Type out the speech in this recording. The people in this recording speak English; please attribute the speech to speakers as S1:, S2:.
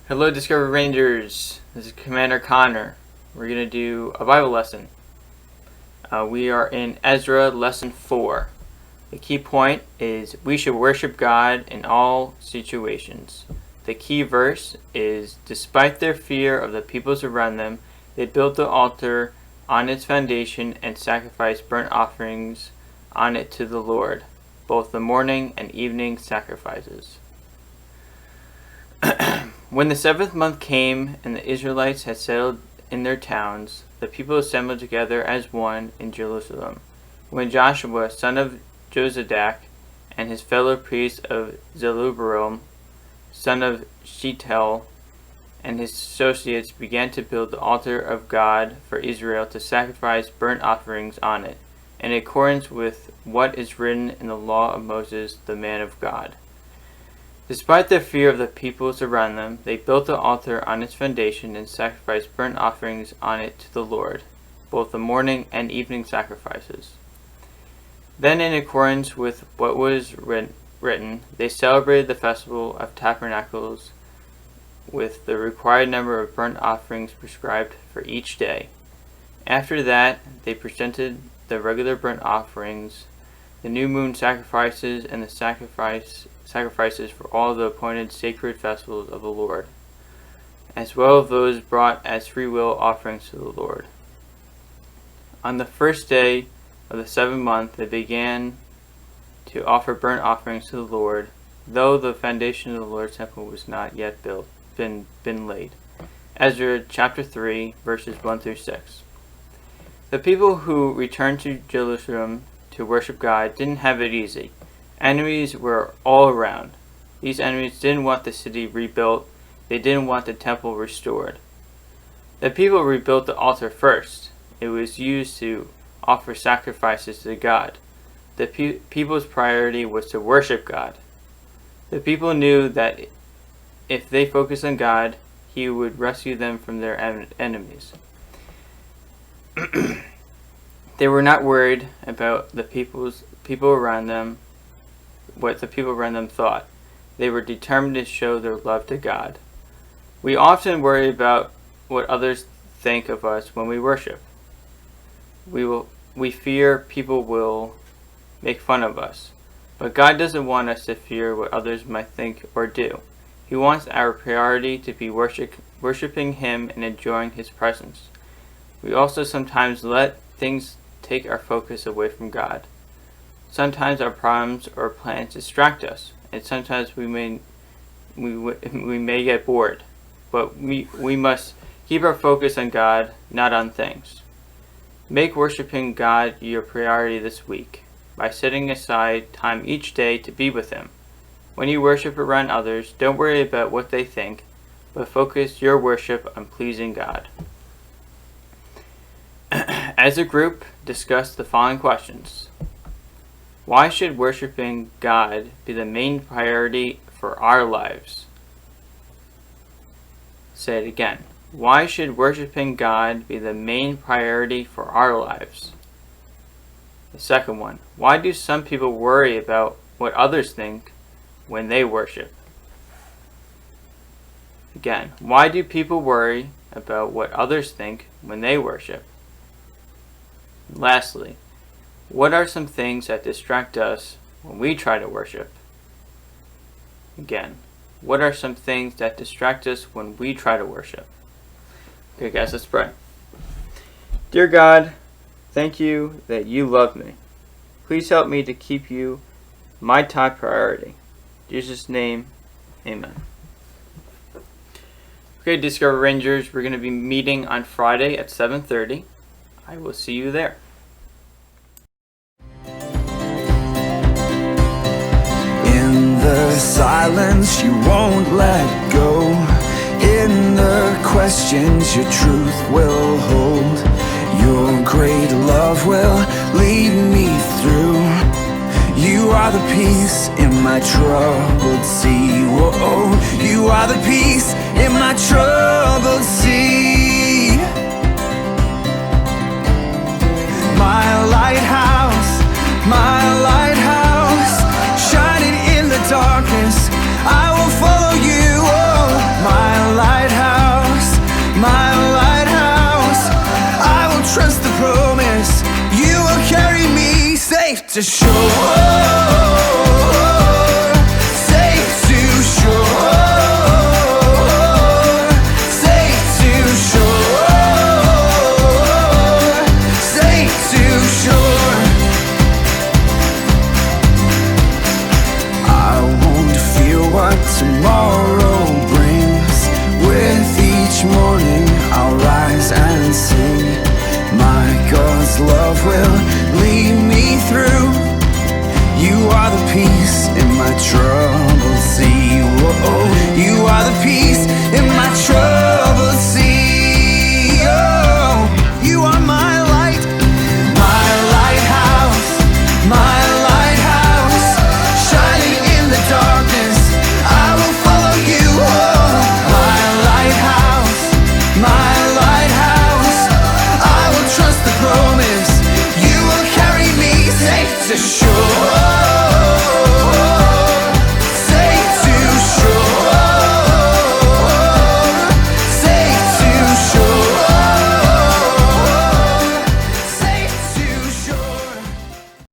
S1: Hello, Discovery Rangers. This is Commander Connor. We're going to do a Bible lesson. We are in Ezra lesson 4. The key point is we should worship God in all situations. The key verse is, despite their fear of the peoples around them, they built the altar on its foundation and sacrificed burnt offerings on it to the Lord, both the morning and evening sacrifices. When the 7th month came and the Israelites had settled in their towns, the people assembled together as one in Jerusalem. When Joshua, son of Jozadak, and his fellow priest of Zerubbabel, son of Shealtiel, and his associates began to build the altar of God for Israel to sacrifice burnt offerings on it, in accordance with what is written in the law of Moses, the man of God. Despite the fear of the peoples around them, they built the altar on its foundation and sacrificed burnt offerings on it to the Lord, both the morning and evening sacrifices. Then, in accordance with what was written, they celebrated the festival of tabernacles with the required number of burnt offerings prescribed for each day. After that, they presented the regular burnt offerings, the new moon sacrifices, and the sacrifices for all the appointed sacred festivals of the Lord, as well as those brought as freewill offerings to the Lord. On the first day of the 7th month, they began to offer burnt offerings to the Lord, though the foundation of the Lord's temple was not yet been laid. Ezra chapter 3, verses 1 through 6. The people who returned to Jerusalem to worship God didn't have it easy. Enemies were all around. These enemies didn't want the city rebuilt. They didn't want the temple restored. The people rebuilt the altar first. It was used to offer sacrifices to God. The people's priority was to worship God. The people knew that if they focused on God, He would rescue them from their enemies. They were not worried about the people around them, what the people around them thought. They were determined to show their love to God. We often worry about what others think of us when we worship. We fear people will make fun of us. But God doesn't want us to fear what others might think or do. He wants our priority to be worshiping Him and enjoying His presence. We also sometimes let things take our focus away from God. Sometimes our problems or plans distract us, and sometimes we may get bored. But we must keep our focus on God, not on things. Make worshiping God your priority this week by setting aside time each day to be with Him. When you worship around others, don't worry about what they think, but focus your worship on pleasing God. As a group, discuss the following questions. Why should worshiping God be the main priority for our lives? Say it again. Why should worshiping God be the main priority for our lives? The second one. Why do some people worry about what others think when they worship? Again, why do people worry about what others think when they worship? Lastly, what are some things that distract us when we try to worship? Again, what are some things that distract us when we try to worship? Okay, guys, let's pray. Dear God, thank you that you love me. Please help me to keep you my top priority. In Jesus' name, amen. Okay, Discovery Rangers, we're going to be meeting on Friday at 7:30. I will see you there.
S2: In the silence you won't let go. In the questions your truth will hold. Your great love will lead me through. You are the peace in my troubled sea. Whoa, you are the peace in my troubled sea. My lighthouse, shining in the darkness, I will follow you. Oh, my to show